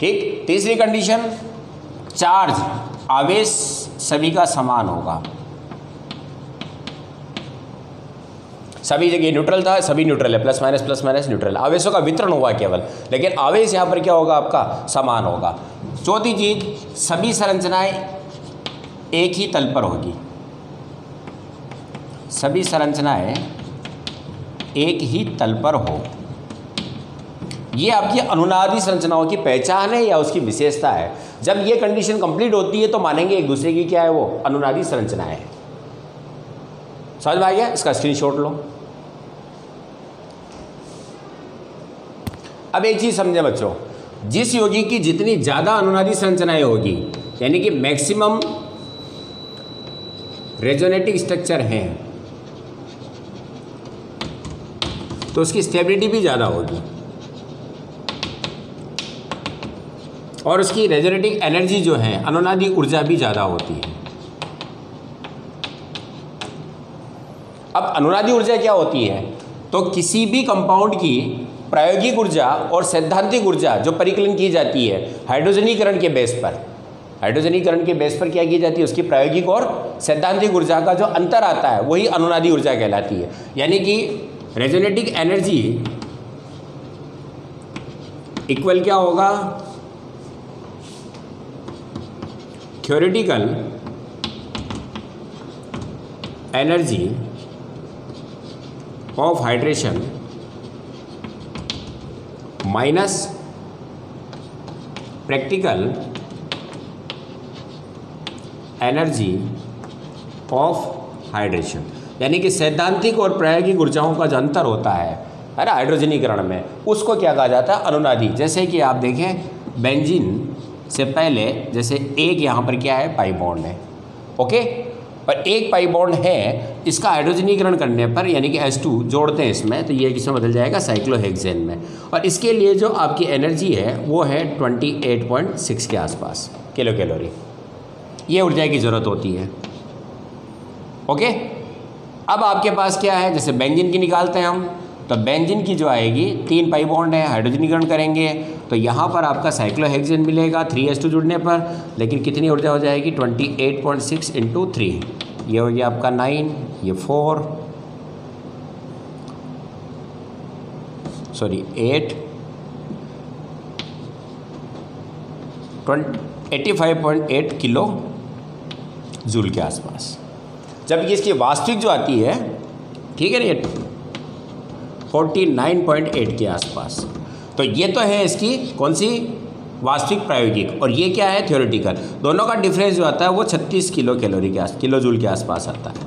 ठीक। तीसरी कंडीशन, चार्ज आवेश सभी का समान होगा। सभी जगह न्यूट्रल था, सभी न्यूट्रल है, प्लस माइनस न्यूट्रल। आवेशों का वितरण होगा केवल, लेकिन आवेश यहाँ पर क्या होगा आपका, समान होगा। चौथी चीज, सभी संरचनाएं एक ही तल पर होगी। सभी संरचनाएं एक ही तल पर हो। ये आपकी अनुनादी संरचनाओं की पहचान है या उसकी विशेषता है। जब ये कंडीशन कंप्लीट होती है तो मानेंगे एक दूसरे की क्या है, वो अनुनादी संरचनाएं है। समझ में आ गया, इसका स्क्रीनशॉट लो। अब एक चीज समझे बच्चों, जिस यौगिक की जितनी ज्यादा अनुनादी संरचनाएं होगी, यानी कि मैक्सिमम रेजोनेटिक स्ट्रक्चर हैं, तो उसकी स्टेबिलिटी भी ज़्यादा होगी और उसकी रेजोनेटिक एनर्जी जो है, अनुनादी ऊर्जा भी ज़्यादा होती है। अब अनुनादी ऊर्जा क्या होती है, तो किसी भी कंपाउंड की प्रायोगिक ऊर्जा और सैद्धांतिक ऊर्जा जो परिकलन की जाती है हाइड्रोजनीकरण के बेस पर, हाइड्रोजनीकरण के बेस पर क्या की जाती है, उसकी प्रायोगिक और सैद्धांतिक ऊर्जा का जो अंतर आता है वही अनुनादी ऊर्जा कहलाती है। यानी कि रेजोनेटिक एनर्जी इक्वल क्या होगा, theoretical energy of hydration minus practical energy of hydration. यानी कि सैद्धांतिक और प्रायोगिक ऊर्जाओं का जो अंतर होता है ना हाइड्रोजनीकरण में, उसको क्या कहा जाता है, अनुनादी। जैसे कि आप देखें बेंजीन से पहले जैसे एक यहाँ पर क्या है, पाई बॉन्ड है, ओके, पर एक पाई बॉन्ड है, इसका हाइड्रोजनीकरण करने पर यानी कि H2 जोड़ते हैं इसमें, तो ये किसमें बदल जाएगा, साइक्लोहेक्सेन में। और इसके लिए जो आपकी एनर्जी है वो है 28.6 के आसपास किलो कैलोरी, ये ऊर्जा की ज़रूरत होती है, ओके। अब आपके पास क्या है, जैसे बेंजीन की निकालते हैं हम, तो बेंजीन की जो आएगी 3 पाई बॉन्ड है, हाइड्रोजनीकरण करेंगे तो यहाँ पर आपका साइक्लोहेक्सेन मिलेगा 3H2 जुड़ने पर, लेकिन कितनी ऊर्जा हो जाएगी, 28.6 × 3, ये हो गया आपका 9, ये 4, सॉरी 8, 85.8 किलो जूल के आसपास। जबकि इसकी वास्तविक जो आती है, ठीक है ना, 49.8 के आसपास। तो ये तो है इसकी कौन सी, वास्तविक प्रायोगिक, और ये क्या है, थ्योरेटिकल। दोनों का डिफरेंस जो आता है वो 36 किलो कैलोरी के किलो जूल के आसपास आता है।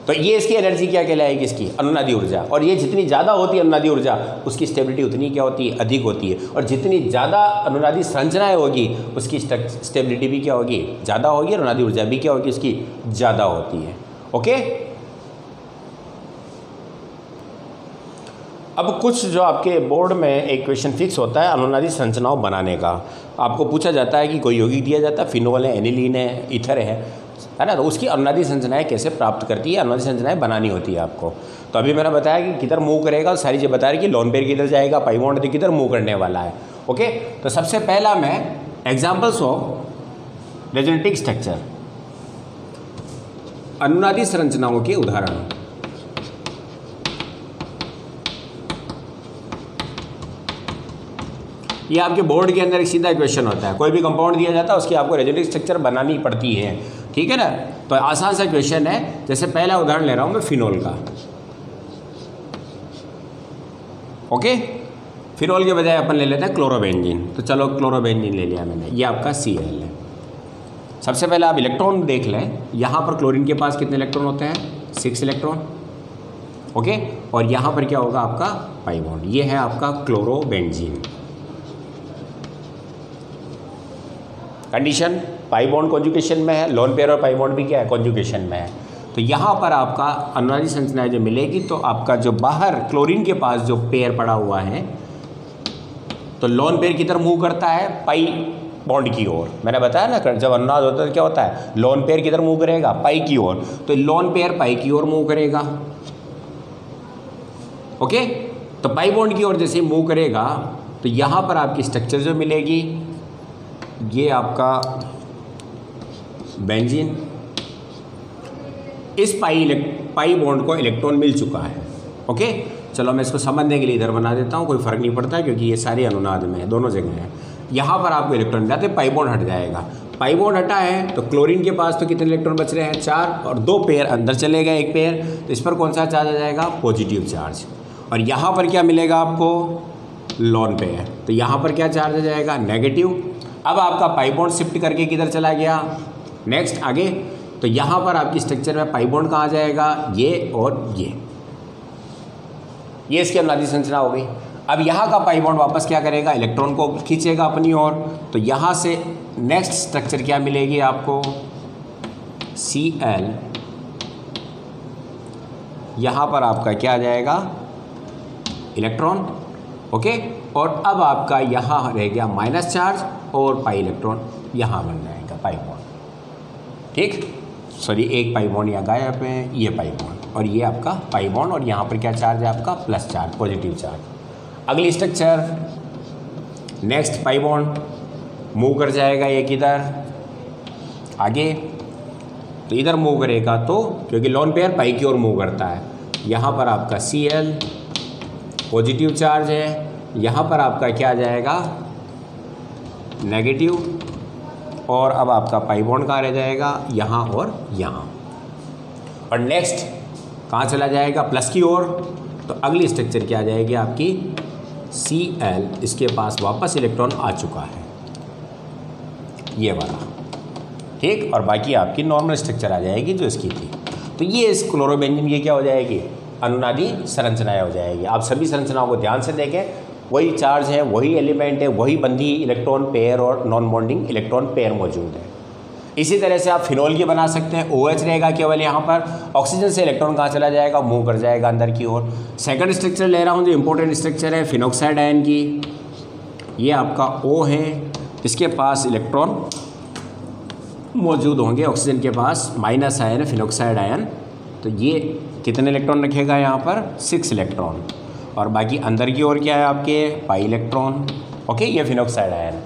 तो ये इसकी एनर्जी क्या कहलाएगी, इसकी अनुनादी ऊर्जा। और ये जितनी ज़्यादा होती है अनुनादी ऊर्जा, उसकी स्टेबिलिटी उतनी क्या होती है, अधिक होती है। और जितनी ज़्यादा अनुनादी संरचनाएं होगी उसकी स्टेबिलिटी भी क्या होगी, ज़्यादा होगी, और अनुनादी ऊर्जा भी क्या होगी, उसकी ज़्यादा होती है, ओके। अब कुछ जो आपके बोर्ड में एक क्वेश्चन फिक्स होता है अनुनादी संरचनाओं बनाने का, आपको पूछा जाता है कि कोई यौगिक दिया जाता है, फिनोल है, एनिलीन है, ईथर है ना, तो उसकी अनुनादी संरचनाएं कैसे प्राप्त करती है, अनुनादी संरचनाएं बनानी होती है आपको। तो अभी मैंने बताया कि किधर मूव करेगा, सारी चीज़ बता रही कि लोन पेयर किधर जाएगा, पाई बॉन्ड किधर मूव करने वाला है, ओके। तो सबसे पहला मैं एग्जाम्पल्स ऑफ रेजोनेटिक स्ट्रक्चर, अनुनादी संरचनाओं के उदाहरण। ये आपके बोर्ड के अंदर एक सीधा क्वेश्चन होता है, कोई भी कंपाउंड दिया जाता है उसकी आपको रेजोनेटिव स्ट्रक्चर बनानी पड़ती है, ठीक है ना। तो आसान सा क्वेश्चन है, जैसे पहला उदाहरण ले रहा हूं मैं फिनोल का। ओके, फिनोल के बजाय अपन ले लेते हैं क्लोरोबेंजीन। तो चलो क्लोरोबेंजीन ले लिया मैंने, ये आपका Cl है। सबसे पहले आप इलेक्ट्रॉन देख लें, यहाँ पर क्लोरीन के पास कितने इलेक्ट्रॉन होते हैं, 6 इलेक्ट्रॉन। ओके, और यहाँ पर क्या होगा आपका पाई बॉन्ड, ये है आपका chlorobenzene. Condition, pi bond conjugation में है, लोन पेयर और पाई बॉन्ड भी क्या है, कॉन्जुगेशन में है। तो यहाँ पर आपका अनुनादी संरचना जो मिलेगी, तो आपका जो बाहर क्लोरीन के पास जो पेयर पड़ा हुआ है, तो लोन पेयर की तरफ मूव करता है पाई बॉन्ड की ओर। मैंने बताया ना, जब अनुनाद होता है तो क्या होता है, लोन पेयर की तरफ मूव करेगा पाई की ओर, तो लोन पेयर पाई की ओर मूव करेगा। ओके, तो पाई बॉन्ड की ओर जैसे मूव करेगा, तो यहाँ पर आपकी स्ट्रक्चर जो मिलेगी, ये आपका बेंजीन, इस पाई बॉन्ड को इलेक्ट्रॉन मिल चुका है। ओके, चलो मैं इसको समझने के लिए इधर बना देता हूँ, कोई फ़र्क नहीं पड़ता क्योंकि ये सारे अनुनाद में है, दोनों जगह है। यहाँ पर आपको इलेक्ट्रॉन जाते, पाई बॉन्ड हट जाएगा। पाई बॉन्ड हटा है तो क्लोरीन के पास तो कितने इलेक्ट्रॉन बच रहे हैं, 4, और 2 पेयर अंदर चले गए, 1 पेयर, तो इस पर कौन सा चार्ज आ जाएगा, पॉजिटिव चार्ज। और यहाँ पर क्या मिलेगा आपको, लोन पेयर, तो यहाँ पर क्या चार्ज आ जाएगा, नेगेटिव। अब आपका पाई बॉन्ड शिफ्ट करके किधर चला गया, नेक्स्ट आगे, तो यहाँ पर आपकी स्ट्रक्चर में पाई बॉन्ड कहाँ जाएगा, ये और ये इसकी अनुनादी संरचना हो गई। अब यहाँ का पाई बॉन्ड वापस क्या करेगा, इलेक्ट्रॉन को खींचेगा अपनी ओर, तो यहाँ से नेक्स्ट स्ट्रक्चर क्या मिलेगी आपको, Cl, यहाँ पर आपका क्या आ जाएगा, इलेक्ट्रॉन। ओके, और अब आपका यहाँ रह गया माइनस चार्ज और पाई इलेक्ट्रॉन यहाँ बन जाएगा पाई बॉन्ड, ठीक। सॉरी, एक पाई बॉन्ड यहाँ गायब है, ये पाई बॉन्ड और ये आपका पाई बॉन्ड, और यहाँ पर क्या चार्ज है आपका, प्लस चार्ज, पॉजिटिव चार्ज। अगली structure, next pi bond move कर जाएगा एक इधर आगे, तो इधर मूव करेगा तो क्योंकि लोन पेयर पाई की ओर मूव करता है, यहाँ पर आपका Cl पॉजिटिव चार्ज है, यहाँ पर आपका क्या आ जाएगा, नेगेटिव, और अब आपका पाई बॉन्ड कहाँ रह जाएगा, यहाँ और यहाँ, और नेक्स्ट कहाँ चला जाएगा, प्लस की ओर। तो अगली स्ट्रक्चर क्या आ जाएगी आपकी, Cl, इसके पास वापस इलेक्ट्रॉन आ चुका है, ये वाला, ठीक। और बाकी आपकी नॉर्मल स्ट्रक्चर आ जाएगी जो इसकी थी। तो ये इस क्लोरोबेंजीन की क्या हो जाएगी, अनुनादी संरचनाएं हो जाएगी। आप सभी संरचनाओं को ध्यान से देखें, वही चार्ज है, वही एलिमेंट है, वही बंधी इलेक्ट्रॉन पेयर और नॉन बॉन्डिंग इलेक्ट्रॉन पेयर मौजूद है। इसी तरह से आप फिनोल की बना सकते हैं, OH रहेगा केवल, यहाँ पर ऑक्सीजन से इलेक्ट्रॉन कहाँ चला जाएगा, मूव कर जाएगा अंदर की ओर। सेकंड स्ट्रक्चर ले रहा हूँ जो इंपॉर्टेंट स्ट्रक्चर है फिनॉक्साइड आयन की, ये आपका O है, इसके पास इलेक्ट्रॉन मौजूद होंगे, ऑक्सीजन के पास माइनस आयन है फिनॉक्साइड आयन, तो ये कितने इलेक्ट्रॉन रखेगा यहाँ पर, 6 इलेक्ट्रॉन, और बाकी अंदर की ओर क्या है आपके, पाई इलेक्ट्रॉन। ओके, ये फिनॉक्साइड आयन।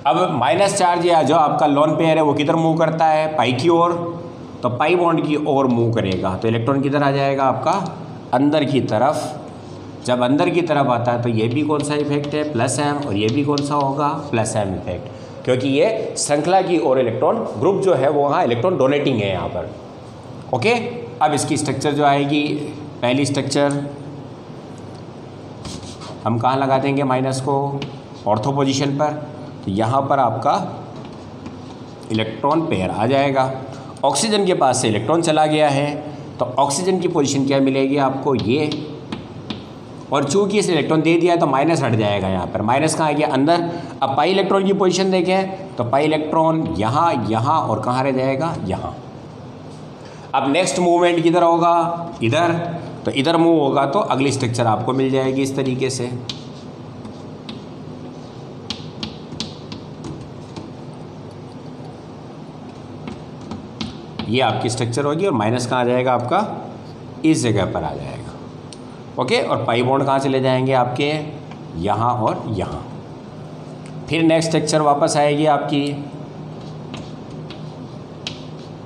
अब माइनस चार्ज या जो आपका लोन पेयर है वो किधर मूव करता है, पाई की ओर, तो पाई बॉन्ड की ओर मूव करेगा, तो इलेक्ट्रॉन किधर आ जाएगा आपका, अंदर की तरफ। जब अंदर की तरफ आता है तो ये भी कौन सा इफेक्ट है, प्लस एम, और ये भी कौन सा होगा, प्लस एम इफेक्ट, क्योंकि ये श्रृंखला की ओर इलेक्ट्रॉन ग्रुप जो है वो वहाँ इलेक्ट्रॉन डोनेटिंग है यहाँ पर। ओके, अब इसकी स्ट्रक्चर जो आएगी, पहली स्ट्रक्चर हम कहाँ लगा देंगे माइनस को, ऑर्थो पोजीशन पर, तो यहाँ पर आपका इलेक्ट्रॉन पेयर आ जाएगा। ऑक्सीजन के पास से इलेक्ट्रॉन चला गया है, तो ऑक्सीजन की पोजीशन क्या मिलेगी आपको, ये, और चूंकि इस इलेक्ट्रॉन दे दिया है तो माइनस हट जाएगा यहाँ पर, माइनस कहाँ आ गया, अंदर। अब पाई इलेक्ट्रॉन की पोजीशन देखें तो पाई इलेक्ट्रॉन यहाँ, यहाँ और कहाँ रह जाएगा, यहाँ। अब नेक्स्ट मूवमेंट किधर होगा, इधर, तो इधर मूव होगा तो अगली स्ट्रक्चर आपको मिल जाएगी इस तरीके से। ये आपकी स्ट्रक्चर होगी, और माइनस कहाँ आ जाएगा आपका, इस जगह पर आ जाएगा। ओके, और पाई बॉन्ड कहाँ चले जाएंगे आपके, यहाँ और यहाँ। फिर नेक्स्ट स्ट्रक्चर वापस आएगी आपकी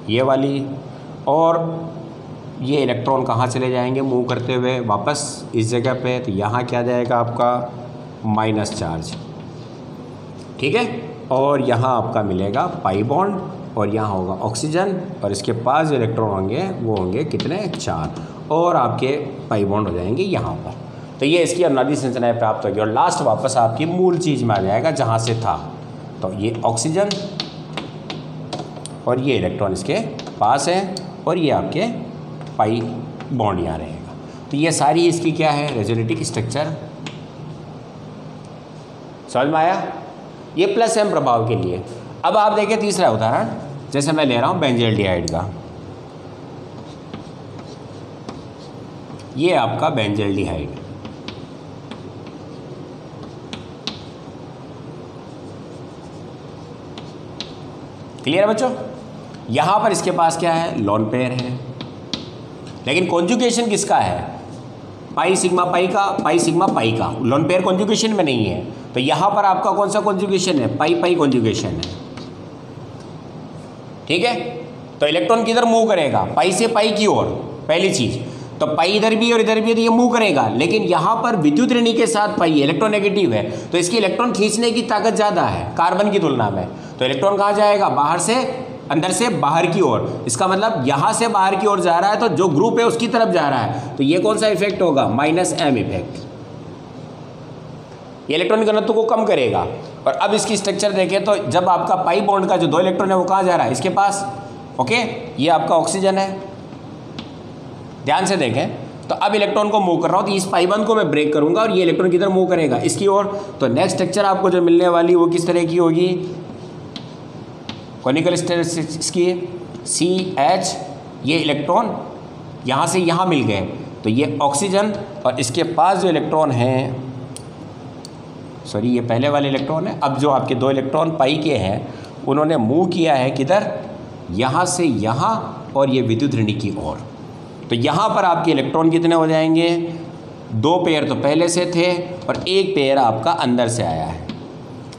ये वाली, और ये इलेक्ट्रॉन कहाँ चले जाएंगे मूव करते हुए वापस इस जगह पे, तो यहाँ क्या जाएगा आपका माइनस चार्ज, ठीक है। और यहाँ आपका मिलेगा पाई बॉन्ड और यहाँ होगा ऑक्सीजन और इसके पास जो इलेक्ट्रॉन होंगे वो होंगे कितने 4 और आपके पाई बॉन्ड हो जाएंगे यहाँ पर। तो ये इसकी अनुनादी संरचनाएं प्राप्त होगी और लास्ट वापस आपकी मूल चीज़ में आ जाएगा जहाँ से था। तो ये ऑक्सीजन और ये इलेक्ट्रॉन इसके पास है और ये आपके पाई बॉन्ड यहाँ रहेगा। तो ये सारी इसकी क्या है रेजोनेटिक स्ट्रक्चर, समझ में आया। ये प्लस एम प्रभाव के लिए। अब आप देखें तीसरा उदाहरण, जैसे मैं ले रहा हूँ बेंजल्डिहाइड का। ये आपका बेंजल्डिहाइड, क्लियर है बच्चों। यहां पर इसके पास क्या है लोन पेयर है, लेकिन कॉन्जुगेशन किसका है पाई सिग्मा पाई का, पाई सिग्मा पाई का। लोन पेयर कॉन्जुगेशन में नहीं है, तो यहां पर आपका कौन सा कॉन्जुगेशन है पाई पाई कॉन्जुगेशन है, ठीक है। तो इलेक्ट्रॉन किधर मूव करेगा पाई से पाई की ओर, पहली चीज। तो पाई इधर भी और इधर भी तो ये मूव करेगा, लेकिन यहां पर विद्युत ऋणी के साथ पाई इलेक्ट्रोनेगेटिव है, तो इसकी इलेक्ट्रॉन खींचने की ताकत ज़्यादा है कार्बन की तुलना में। तो इलेक्ट्रॉन कहाँ जाएगा बाहर से अंदर से बाहर की ओर, इसका मतलब यहाँ से बाहर की ओर जा रहा है तो जो ग्रुप है उसकी तरफ जा रहा है। तो ये कौन सा इफेक्ट होगा माइनस एम इफेक्ट, ये इलेक्ट्रॉन घनत्व को कम करेगा। और अब इसकी स्ट्रक्चर देखें तो जब आपका पाई बॉन्ड का जो 2 इलेक्ट्रॉन है वो कहाँ जा रहा है इसके पास, ओके। ये आपका ऑक्सीजन है, ध्यान से देखें। तो अब इलेक्ट्रॉन को मूव कर रहा हूँ तो इस पाई बॉन्ड को मैं ब्रेक करूंगा और ये इलेक्ट्रॉन किधर मूव करेगा इसकी ओर। तो नेक्स्ट स्ट्रक्चर आपको जो मिलने वाली वो किस तरह की होगी कॉनिकल स्ट्रक्चर की CH, ये इलेक्ट्रॉन यहाँ से यहाँ मिल गए तो ये ऑक्सीजन और इसके पास जो इलेक्ट्रॉन हैं, सॉरी ये पहले वाले इलेक्ट्रॉन है। अब जो आपके 2 इलेक्ट्रॉन पाई के हैं उन्होंने मूव किया है किधर यहाँ से यहाँ और ये विद्युत ऋणी की ओर। तो यहाँ पर आपके इलेक्ट्रॉन कितने हो जाएंगे 2 पेयर तो पहले से थे और 1 पेयर आपका अंदर से आया है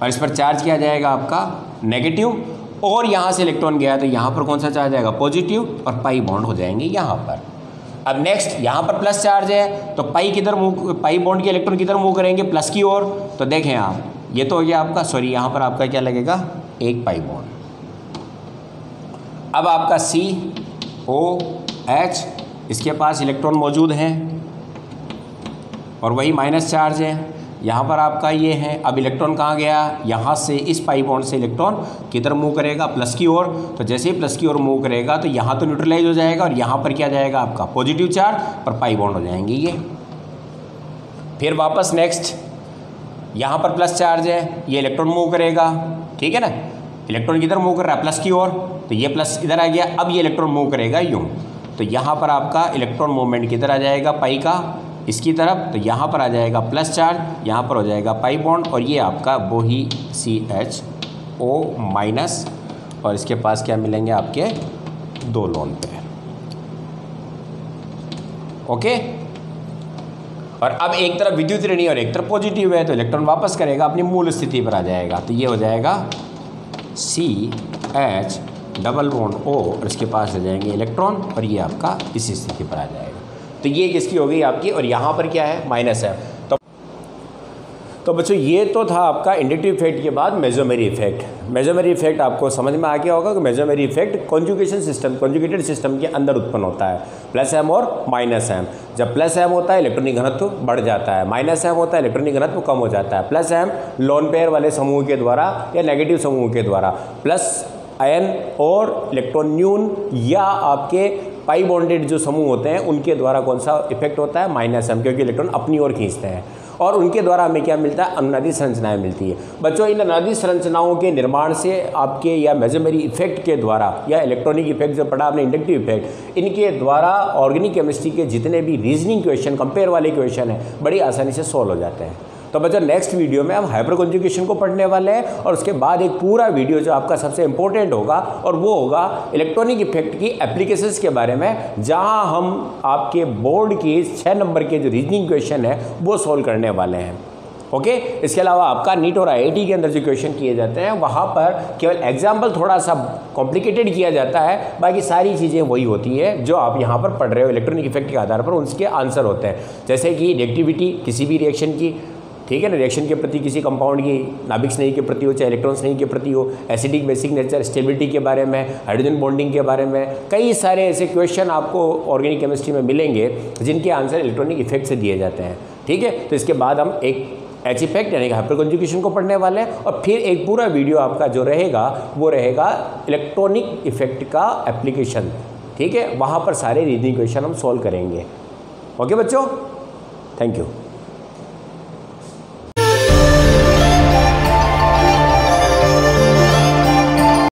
और इस पर चार्ज किया जाएगा आपका नेगेटिव और यहाँ से इलेक्ट्रॉन गया तो यहाँ पर कौन सा चार्ज आएगा पॉजिटिव और पाई बॉन्ड हो जाएंगे यहाँ पर। अब नेक्स्ट यहाँ पर प्लस चार्ज है तो पाई किधर मूव, पाई बॉन्ड के इलेक्ट्रॉन किधर मूव करेंगे प्लस की ओर। तो देखें आप ये तो हो गया आपका, सॉरी यहाँ पर आपका क्या लगेगा 1 पाई बॉन्ड। अब आपका COH, इसके पास इलेक्ट्रॉन मौजूद हैं और वही माइनस चार्ज है। यहाँ पर आपका ये है, अब इलेक्ट्रॉन कहाँ गया यहाँ से इस पाई बॉन्ड से इलेक्ट्रॉन किधर मूव करेगा प्लस की ओर। तो जैसे ही प्लस की ओर मूव करेगा तो यहाँ तो न्यूट्रलाइज हो जाएगा और यहाँ पर क्या जाएगा आपका पॉजिटिव चार्ज और पाई बॉन्ड हो जाएंगे ये। फिर वापस नेक्स्ट यहाँ पर प्लस चार्ज है, ये इलेक्ट्रॉन मूव करेगा, ठीक है ना। इलेक्ट्रॉन किधर मूव कर रहा है प्लस की ओर, तो ये प्लस इधर आ गया। अब ये इलेक्ट्रॉन मूव करेगा यूँ, तो यहाँ पर आपका इलेक्ट्रॉन मूवमेंट किधर आ जाएगा पाई का इसकी तरफ। तो यहाँ पर आ जाएगा प्लस चार्ज, यहाँ पर हो जाएगा पाई बॉन्ड और ये आपका वो ही CHO माइनस और इसके पास क्या मिलेंगे आपके 2 लोन पेयर, ओके। और अब एक तरफ विद्युत ऋणी और एक तरफ पॉजिटिव है तो इलेक्ट्रॉन वापस करेगा अपनी मूल स्थिति पर आ जाएगा। तो ये हो जाएगा CH डबल बॉन्ड O और इसके पास आ जाएंगे इलेक्ट्रॉन और ये आपका इसी स्थिति पर आ जाएगा। तो ये किसकी हो गई आपकी और यहाँ पर क्या है माइनस है। तो बच्चों ये तो था आपका इंडक्टिव इफेक्ट के बाद मेसोमेरी इफेक्ट। मेसोमेरी इफेक्ट आपको समझ में आ गया होगा कि mesomeric effect conjugation system, conjugated system के अंदर उत्पन्न होता है। प्लस एम और माइनस एम, जब प्लस एम होता है इलेक्ट्रॉनिक घनत्व बढ़ जाता है, माइनस एम होता है इलेक्ट्रॉनिक घनत्व कम हो जाता है। प्लस एम लोन पेयर वाले समूह के द्वारा या नेगेटिव समूह के द्वारा, प्लस आयन और इलेक्ट्रॉन न्यून या आपके पाई बॉन्डेड जो समूह होते हैं उनके द्वारा कौन सा इफेक्ट होता है माइनस एम, क्योंकि इलेक्ट्रॉन अपनी ओर खींचते हैं और उनके द्वारा हमें क्या मिलता है अनुनादी संरचनाएं मिलती है। बच्चों इन अनुनादी संरचनाओं के निर्माण से आपके या मेसोमेरी इफेक्ट के द्वारा या इलेक्ट्रॉनिक इफेक्ट जो पढ़ा आपने इंडक्टिव इफेक्ट, इनके द्वारा ऑर्गेनिक केमिस्ट्री के जितने भी रीजनिंग क्वेश्चन, कंपेयर वाले क्वेश्चन हैं बड़ी आसानी से सॉल्व हो जाते हैं। तो बच्चों नेक्स्ट वीडियो में हम हाइपर कॉन्जुगेशन को पढ़ने वाले हैं और उसके बाद एक पूरा वीडियो जो आपका सबसे इंपॉर्टेंट होगा और वो होगा इलेक्ट्रॉनिक इफेक्ट की एप्लीकेशंस के बारे में, जहां हम आपके बोर्ड की 6 नंबर के जो रीजनिंग क्वेश्चन है वो सॉल्व करने वाले हैं। ओके। इसके अलावा आपका नीट और IIT के अंदर जो क्वेश्चन किए जाते हैं वहाँ पर केवल एग्जाम्पल थोड़ा सा कॉम्प्लिकेटेड किया जाता है, बाकी सारी चीज़ें वही होती है जो आप यहाँ पर पढ़ रहे हो। इलेक्ट्रॉनिक इफेक्ट के आधार पर उसके आंसर होते हैं, जैसे कि रिएक्टिविटी किसी भी रिएक्शन की, ठीक है ना, रिएक्शन के प्रति किसी कंपाउंड की, नाभिक स्नेही के प्रति हो चाहे इलेक्ट्रॉन स्नेही के प्रति हो, एसिडिक बेसिक नेचर, स्टेबिलिटी के बारे में, हाइड्रोजन बॉन्डिंग के बारे में, कई सारे ऐसे क्वेश्चन आपको ऑर्गेनिक केमिस्ट्री में मिलेंगे जिनके आंसर इलेक्ट्रॉनिक इफेक्ट से दिए जाते हैं, ठीक है। तो इसके बाद हम एक एच इफेक्ट यानी कि हाइपर कॉन्जुगेशन को पढ़ने वाले हैं, और फिर एक पूरा वीडियो आपका जो रहेगा वो रहेगा इलेक्ट्रॉनिक इफेक्ट का एप्लीकेशन, ठीक है। वहाँ पर सारे रीजनिंग क्वेश्चन हम सॉल्व करेंगे। ओके बच्चों, थैंक यू।